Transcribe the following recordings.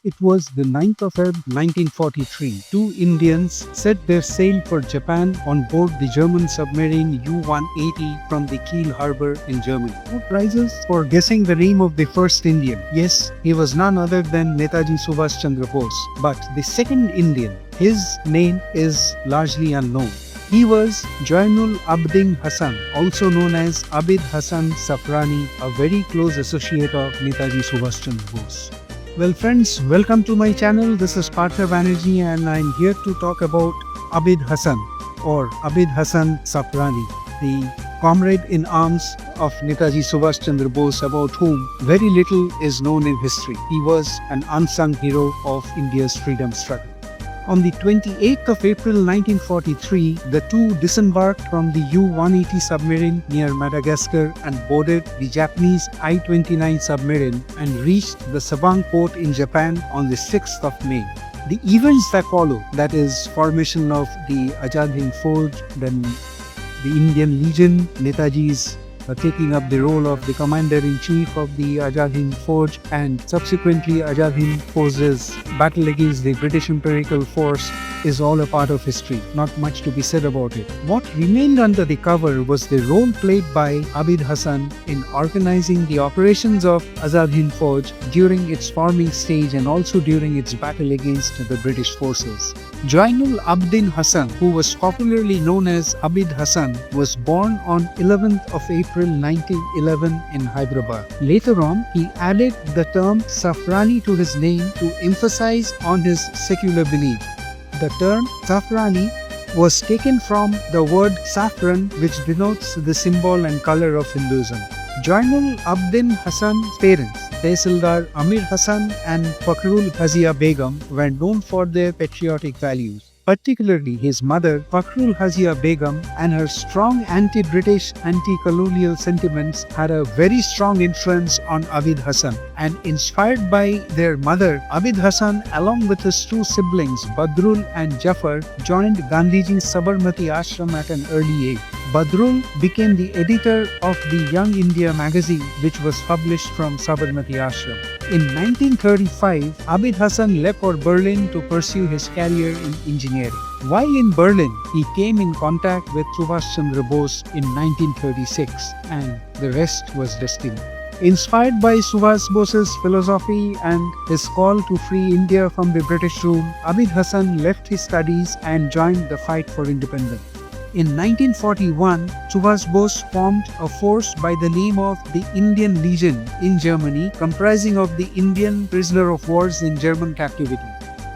It was the 9th of February 1943. Two Indians set their sail for Japan on board the German submarine U-180 from the Kiel harbor in Germany. No prizes for guessing the name of the first Indian. Yes, he was none other than Netaji Subhas Chandra Bose. But the second Indian, his name is largely unknown. He was Jainul Abidin Hasan, also known as Abid Hasan Safrani, a very close associate of Netaji Subhas Chandra Bose. Well friends, welcome to my channel. This is Partha Banerjee and I'm here to talk about Abid Hasan or Abid Hasan Safrani, the comrade in arms of Netaji Subhas Chandra Bose, about whom very little is known in history. He was an unsung hero of India's freedom struggle. On the 28th of April 1943, the two disembarked from the U-180 submarine near Madagascar and boarded the Japanese I-29 submarine and reached the Sabang port in Japan on the 6th of May. The events that follow, that is, formation of the Azad Hind then the Indian Legion, Netaji's taking up the role of the commander-in-chief of the Azad Hind and subsequently Azad Hind Fauj's battle against the British Imperial force is all a part of history. Not much to be said about it. What remained under the cover was the role played by Abid Hasan in organizing the operations of Azad Hind during its forming stage and also during its battle against the British forces. Jainul Abidin Hasan, who was popularly known as Abid Hasan, was born on 11th of April 1911 in Hyderabad. Later on, he added the term Safrani to his name to emphasize on his secular belief. The term Safrani was taken from the word saffron, which denotes the symbol and color of Hinduism. Jainul Abidin Hasan's parents, Tehsildar Amir Hasan and Fakhrul Hazia Begum, were known for their patriotic values. Particularly his mother, Fakhrul Hazia Begum, and her strong anti-British, anti-colonial sentiments had a very strong influence on Abid Hasan. And inspired by their mother, Abid Hasan, along with his two siblings, Badrul and Jafar, joined Gandhiji's Sabarmati Ashram at an early age. Badrul became the editor of the Young India magazine, which was published from Sabarmati Ashram. In 1935, Abid Hasan left for Berlin to pursue his career in engineering. While in Berlin, he came in contact with Subhash Chandra Bose in 1936, and the rest was destiny. Inspired by Subhash Bose's philosophy and his call to free India from the British rule, Abid Hasan left his studies and joined the fight for independence. In 1941, Subhash Bose formed a force by the name of the Indian Legion in Germany, comprising of the Indian prisoner of wars in German captivity.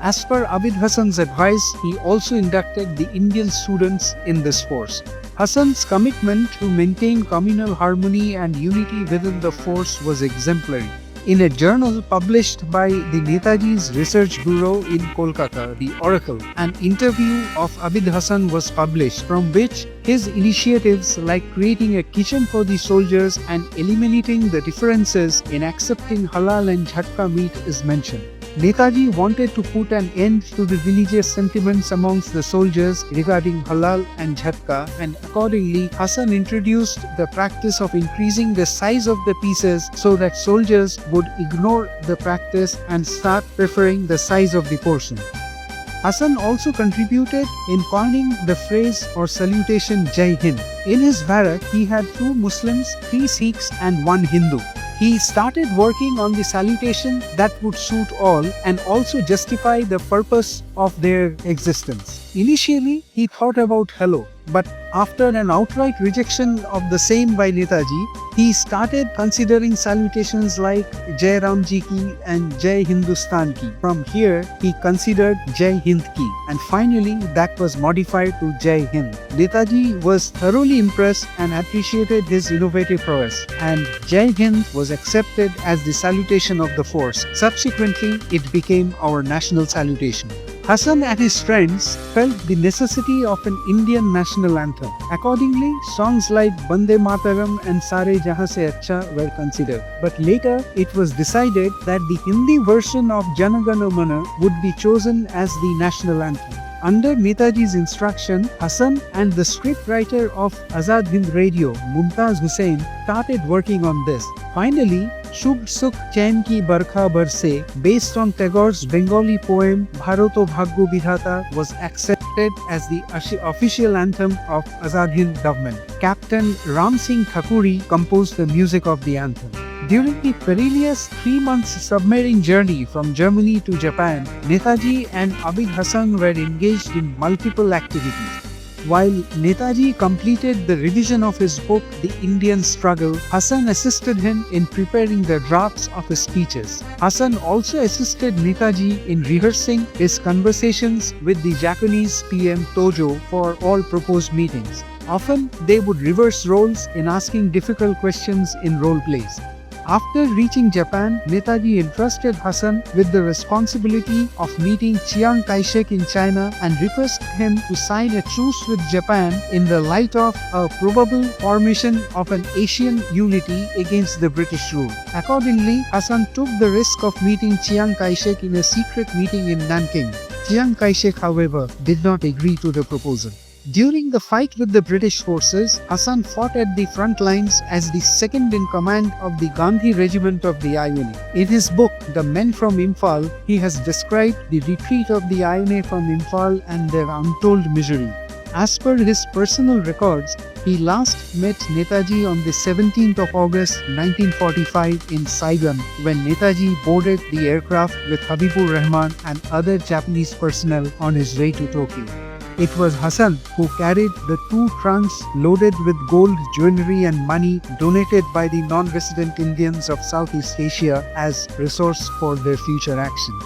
As per Abid Hasan's advice, he also inducted the Indian students in this force. Hasan's commitment to maintain communal harmony and unity within the force was exemplary. In a journal published by the Netaji's Research Bureau in Kolkata, the Oracle, an interview of Abid Hasan was published, from which his initiatives like creating a kitchen for the soldiers and eliminating the differences in accepting halal and jhatka meat is mentioned. Netaji wanted to put an end to the religious sentiments amongst the soldiers regarding halal and jhatka, and accordingly Hasan introduced the practice of increasing the size of the pieces so that soldiers would ignore the practice and start preferring the size of the portion. Hasan also contributed in coining the phrase or salutation Jaihind. In his barrack, he had 2 Muslims, 3 Sikhs and 1 Hindu. He started working on the salutation that would suit all and also justify the purpose of their existence. Initially, he thought about hello, but after an outright rejection of the same by Netaji, he started considering salutations like Jai Ram Ji Ki and Jai Hindustan Ki. From here, he considered Jai Hind Ki, and finally that was modified to Jai Hind. Netaji was thoroughly impressed and appreciated his innovative prowess, and Jai Hind was accepted as the salutation of the force. Subsequently, it became our national salutation. Hasan and his friends felt the necessity of an Indian national anthem. Accordingly, songs like Bande Mataram and Sare Jahan Se Achha were considered. But later, it was decided that the Hindi version of Jana Gana Mana would be chosen as the national anthem. Under Netaji's instruction, Hasan and the scriptwriter of Azad Hind Radio, Mumtaz Hussain, started working on this. Finally, Shubh Sukh Chain Ki Barkha Barse, based on Tagore's Bengali poem Bharato Bhagyo Vidhata, was accepted as the official anthem of Azad Hind government. Captain Ram Singh Thakuri composed the music of the anthem. During the perilous 3-month submarine journey from Germany to Japan, Netaji and Abid Hasan were engaged in multiple activities. While Netaji completed the revision of his book, The Indian Struggle, Hasan assisted him in preparing the drafts of his speeches. Hasan also assisted Netaji in rehearsing his conversations with the Japanese PM Tojo for all proposed meetings. Often, they would reverse roles in asking difficult questions in role plays. After reaching Japan, Netaji entrusted Hasan with the responsibility of meeting Chiang Kai-shek in China and requested him to sign a truce with Japan in the light of a probable formation of an Asian unity against the British rule. Accordingly, Hasan took the risk of meeting Chiang Kai-shek in a secret meeting in Nanking. Chiang Kai-shek, however, did not agree to the proposal. During the fight with the British forces, Hasan fought at the front lines as the second in command of the Gandhi regiment of the INA. In his book, The Men from Imphal, he has described the retreat of the INA from Imphal and their untold misery. As per his personal records, he last met Netaji on the 17th of August 1945 in Saigon when Netaji boarded the aircraft with Habibur Rahman and other Japanese personnel on his way to Tokyo. It was Hasan who carried the 2 trunks loaded with gold, jewelry and money donated by the non-resident Indians of Southeast Asia as resource for their future action.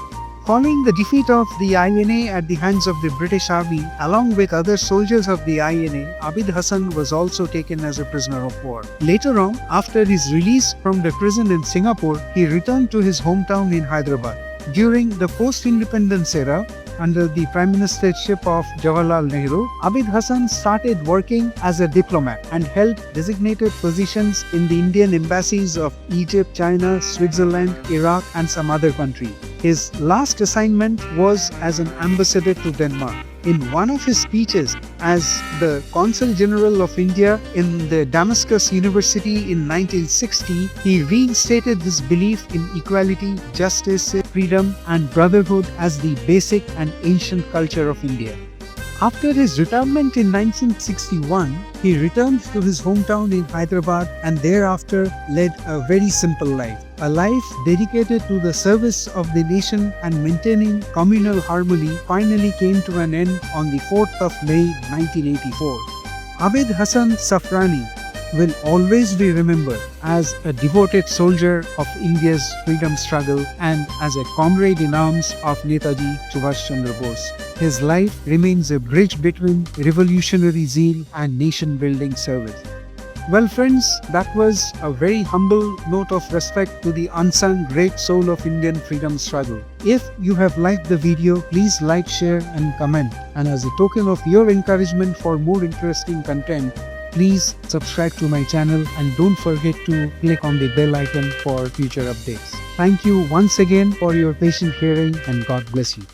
Following the defeat of the INA at the hands of the British Army, along with other soldiers of the INA, Abid Hasan was also taken as a prisoner of war. Later on, after his release from the prison in Singapore, he returned to his hometown in Hyderabad. During the post-independence era, under the Prime Ministership of Jawaharlal Nehru, Abid Hasan started working as a diplomat and held designated positions in the Indian embassies of Egypt, China, Switzerland, Iraq and some other countries. His last assignment was as an ambassador to Denmark. In one of his speeches as the Consul General of India in the Damascus University in 1960, he reinstated his belief in equality, justice, freedom and brotherhood as the basic and ancient culture of India. After his retirement in 1961, he returned to his hometown in Hyderabad and thereafter led a very simple life. A life dedicated to the service of the nation and maintaining communal harmony finally came to an end on the 4th of May 1984. Abid Hasan Safrani will always be remembered as a devoted soldier of India's freedom struggle and as a comrade in arms of Netaji Subhas Chandra Bose. His life remains a bridge between revolutionary zeal and nation-building service. Well friends, that was a very humble note of respect to the unsung great soul of Indian freedom struggle. If you have liked the video, please like, share and comment. And as a token of your encouragement for more interesting content, please subscribe to my channel and don't forget to click on the bell icon for future updates. Thank you once again for your patient hearing and God bless you.